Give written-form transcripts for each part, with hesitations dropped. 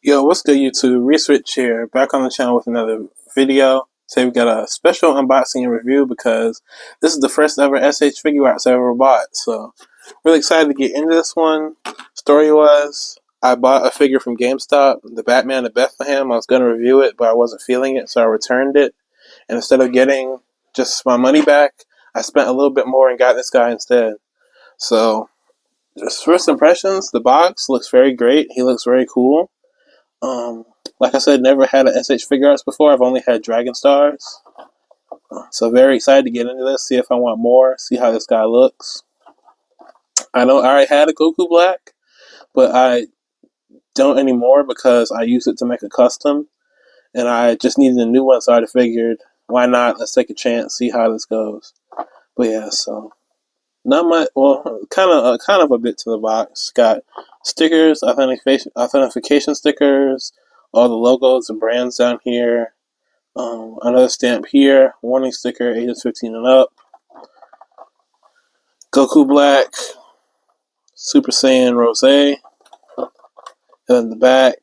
Yo, what's good, YouTube? Reissue here, back on the channel with another video. Today we got a special unboxing and review because this is the first ever S.H.Figuarts I ever bought. So, really excited to get into this one. Story was, I bought a figure from GameStop, the Batman of Bethlehem. I was going to review it, but I wasn't feeling it, so I returned it. And instead of getting just my money back, I spent a little bit more and got this guy instead. So, just first impressions, the box looks very great. He looks very cool. Like I said, never had an S.H.Figuarts before. I've only had Dragon Stars. So very excited to get into this, see if I want more, see how this guy looks. I know I already had a Goku Black, but I don't anymore because I use it to make a custom. And I just needed a new one, so I figured, why not? Let's take a chance, see how this goes. But yeah, so not much. Well, kind of a bit to the box. Got stickers, authentication stickers, all the logos and brands down here. Another stamp here. Warning sticker, ages 15 and up. Goku Black, Super Saiyan Rosé, and then the back,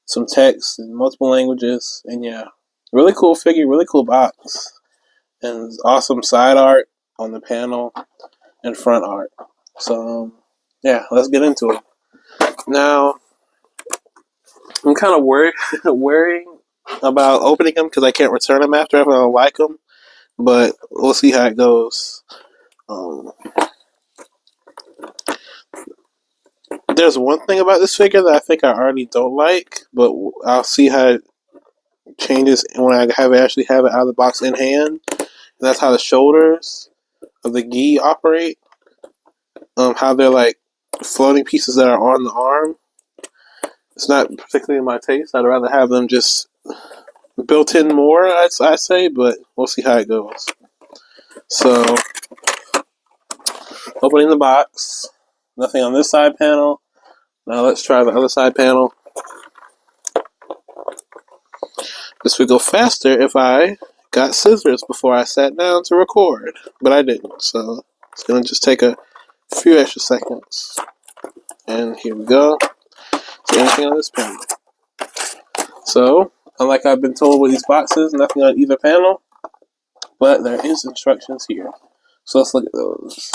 some text in multiple languages, and yeah, really cool figure, really cool box, and awesome side art on the panel and front art. So yeah, let's get into it. Now, I'm kind of worrying about opening them because I can't return them after if I don't like them, but we'll see how it goes. There's one thing about this figure that I think I already don't like, but I'll see how it changes when I actually have it out of the box in hand. And that's how the shoulders of the gi operate. How they're like floating pieces that are on the arm. It's not particularly my taste. I'd rather have them just built in more, I'd say, but we'll see how it goes. So, opening the box. Nothing on this side panel. Now let's try the other side panel. This would go faster if I got scissors before I sat down to record, but I didn't, so it's going to just take a few extra seconds. And here we go. So anything on this panel. So, unlike I've been told with these boxes, nothing on either panel, but there is instructions here. So let's look at those.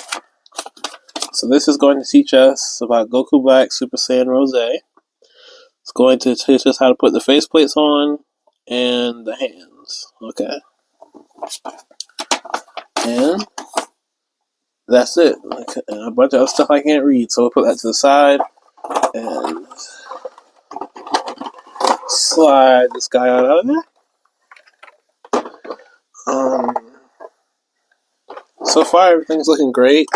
So this is going to teach us about Goku Black, Super Saiyan Rosé. It's going to teach us how to put the faceplates on and the hands. Okay. And that's it. And a bunch of other stuff I can't read, so we'll put that to the side and slide this guy out of there. So far, everything's looking great.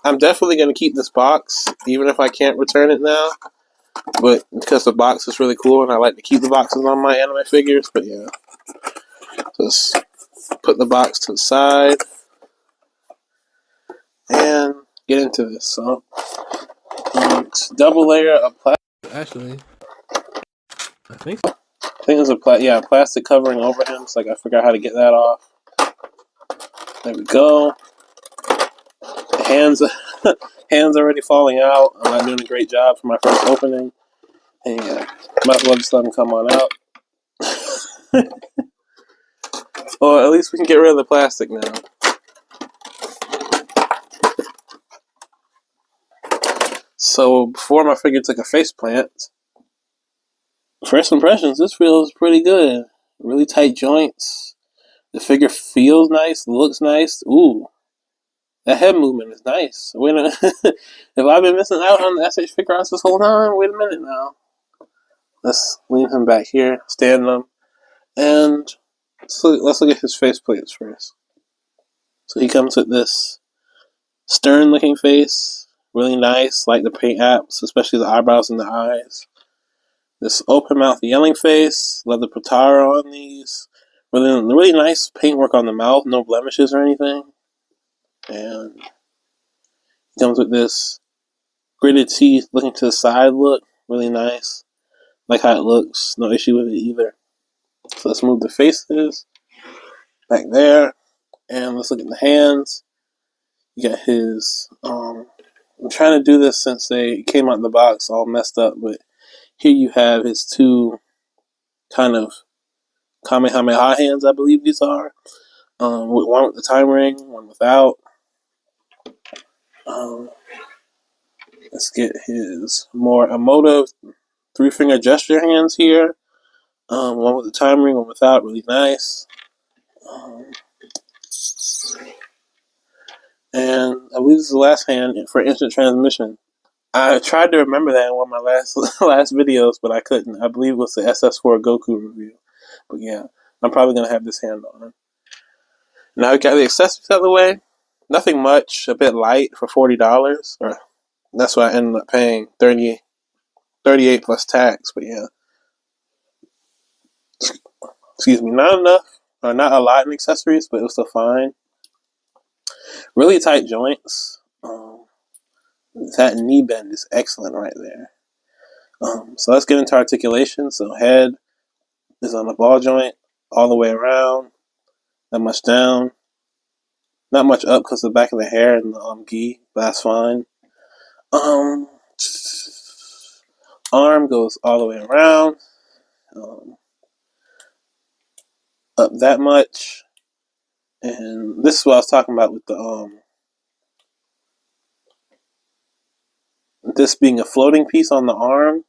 I'm definitely going to keep this box, even if I can't return it now. But because the box is really cool, and I like to keep the boxes on my anime figures. But yeah, just put the box to the side and get into this. So, it's double layer of plastic. Actually, I think there's a plastic covering over him. It's like I forgot how to get that off. There we go. Hands already falling out. I'm not doing a great job for my first opening. And yeah, might as well just let them come on out. Well, at least we can get rid of the plastic now. So before my figure took a face plant, first impressions, this feels pretty good. Really tight joints. The figure feels nice, looks nice. Ooh. That head movement is nice. Wait a minute. If I've been missing out on the S.H.Figuarts this whole time, wait a minute now. Let's leave him back here, stand him, and let's look at his face plates first. So he comes with this stern-looking face, really nice, like the paint apps, especially the eyebrows and the eyes. This open-mouth yelling face, leather patara on these. Really nice paintwork on the mouth, no blemishes or anything. And he comes with this gritted teeth, looking to the side look, really nice. Like how it looks, no issue with it either. So let's move the faces back there, and let's look at the hands. You got his, I'm trying to do this since they came out of the box all messed up, but Here you have his two kind of Kamehameha hands, I believe these are. One with the time ring, one without. Let's get his more emotive 3-finger gesture hands here. One with the time ring, one without. Really nice. And I believe this is the last hand for instant transmission. I tried to remember that in one of my last videos, but I couldn't. I believe it was the SS4 Goku review. But yeah, I'm probably going to have this hand on. Now we got the accessories out of the way. Nothing much. A bit light for $40. Or that's what I ended up paying. $38 plus tax. But yeah. Excuse me. Not enough. Or not a lot in accessories, but it was still fine. Really tight joints. That knee bend is excellent right there. So let's get into articulation. So head is on the ball joint all the way around. Not much down. Not much up because of the back of the hair and the gi, but that's fine. Arm goes all the way around. Up that much. And this is what I was talking about with the this being a floating piece on the arm.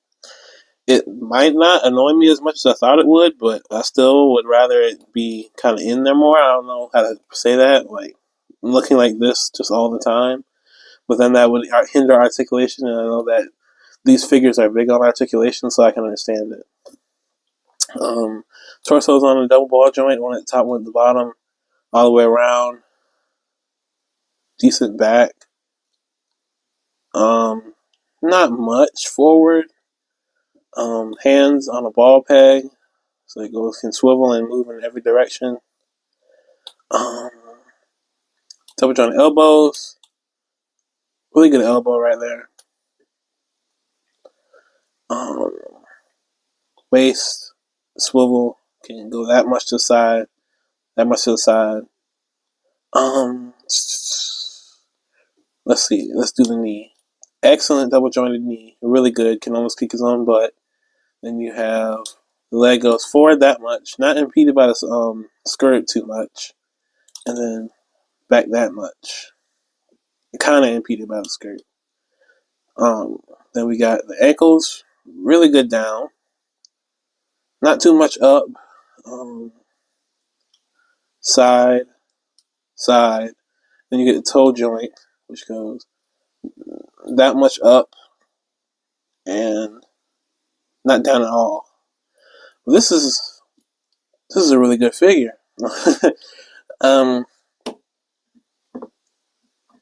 It might not annoy me as much as I thought it would, but I still would rather it be kind of in there more. I don't know how to say that. Like, looking like this just all the time. But then that would hinder articulation, and I know that these figures are big on articulation, so I can understand it. Torso's on a double ball joint, one at the top, one at the bottom, all the way around. Decent back. Not much forward. Hands on a ball peg, so it can swivel and move in every direction. Double joint elbows. Really good elbow right there. Waist, swivel, can go that much to the side, that much to the side. Let's see, let's do the knee. Excellent double jointed knee, really good, can almost kick his own butt. Then you have the leg goes forward that much, not impeded by the skirt too much, and then back that much. Kind of impeded by the skirt. Then we got the ankles, really good down, not too much up. Side, side. Then you get the toe joint, which goes that much up and not down at all. Well, this is a really good figure.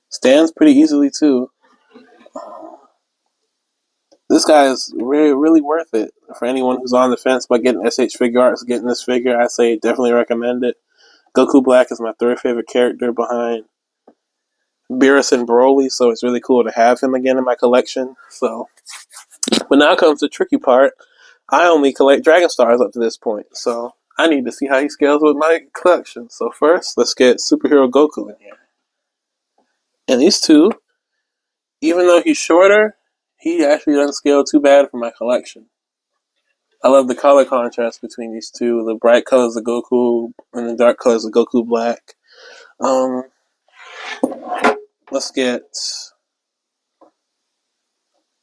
Stands pretty easily too. This guy is really, really worth it. For anyone who's on the fence by getting S.H.Figuarts, getting this figure, I say definitely recommend it. Goku Black is my third favorite character behind Beerus and Broly, so it's really cool to have him again in my collection. So, but now comes the tricky part. I only collect Dragon Stars up to this point, so I need to see how he scales with my collection. So first, let's get Superhero Goku in here. And these two, even though he's shorter, he actually doesn't scale too bad for my collection. I love the color contrast between these two. The bright colors of Goku and the dark colors of Goku Black. Let's get...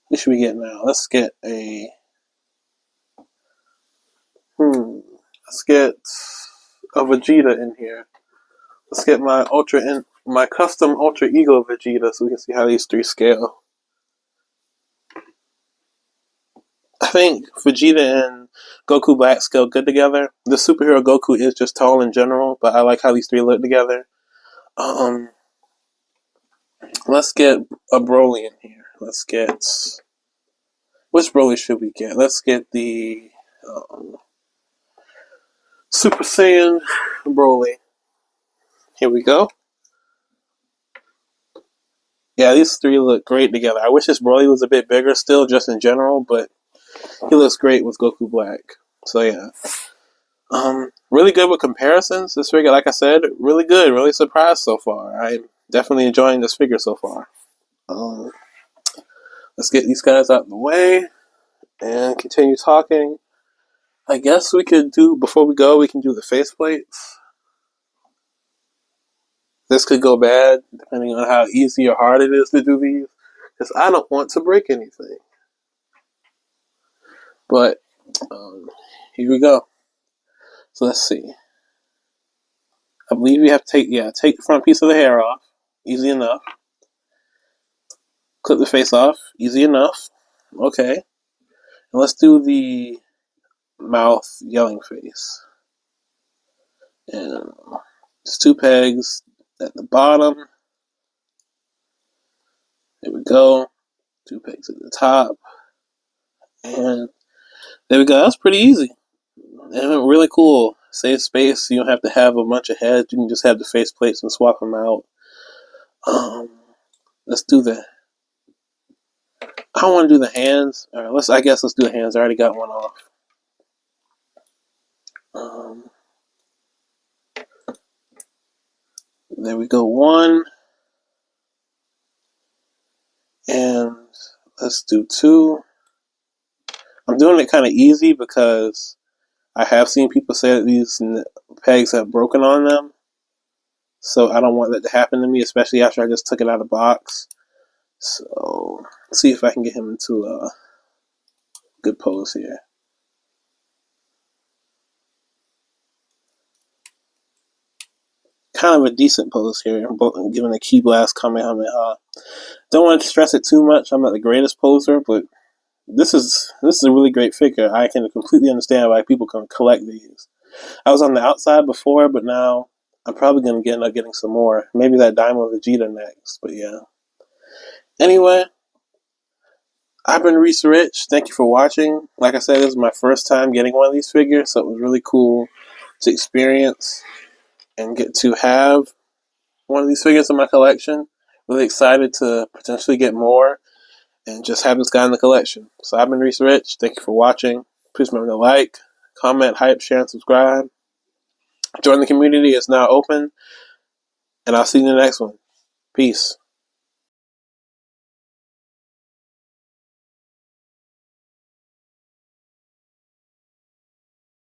What should we get now? Let's get a... Let's get a Vegeta in here. Let's get my custom Ultra Ego Vegeta so we can see how these three scale. I think Vegeta and Goku Black scale good together. The superhero Goku is just tall in general, but I like how these three look together. Let's get a Broly in here. Let's get... Which Broly should we get? Let's get the Super Saiyan Broly. Here we go. Yeah, these three look great together. I wish this Broly was a bit bigger still, just in general, but he looks great with Goku Black. So yeah. Really good with comparisons. This figure, like I said, really good. Really surprised so far. I'm definitely enjoying this figure so far. Let's get these guys out of the way. and continue talking. I guess we could do, before we go, we can do the faceplates. This could go bad, depending on how easy or hard it is to do these, because I don't want to break anything. But, here we go. So let's see. I believe we have to take the front piece of the hair off. Easy enough. Clip the face off. Easy enough. Okay. And let's do the mouth yelling face. And just 2 pegs at the bottom. There we go. 2 pegs at the top. And there we go. That's pretty easy. And really cool. Save space. You don't have to have a bunch of heads. You can just have the face plates and swap them out. Let's do that. I don't want to do the hands. All right, let's do the hands. I already got one off. There we go. 1. And let's do 2. I'm doing it kind of easy because I have seen people say that these pegs have broken on them. So I don't want that to happen to me, especially after I just took it out of the box. So let's see if I can get him into a good pose here. Kind of a decent pose here. I'm giving a key blast Kamehameha. Don't want to stress it too much. I'm not the greatest poser, but this is a really great figure. I can completely understand why people can collect these. I was on the outside before, but now I'm probably going to end up getting some more. Maybe that Daimyo Vegeta next, but yeah. Anyway, I've been Reissue Rich. Thank you for watching. Like I said, this is my first time getting one of these figures, so it was really cool to experience and get to have one of these figures in my collection. Really excited to potentially get more and just have this guy in the collection. So I've been Reissue Rich. Thank you for watching. Please remember to like, comment, hype, share, and subscribe. Join the community. It's now open. And I'll see you in the next one. Peace.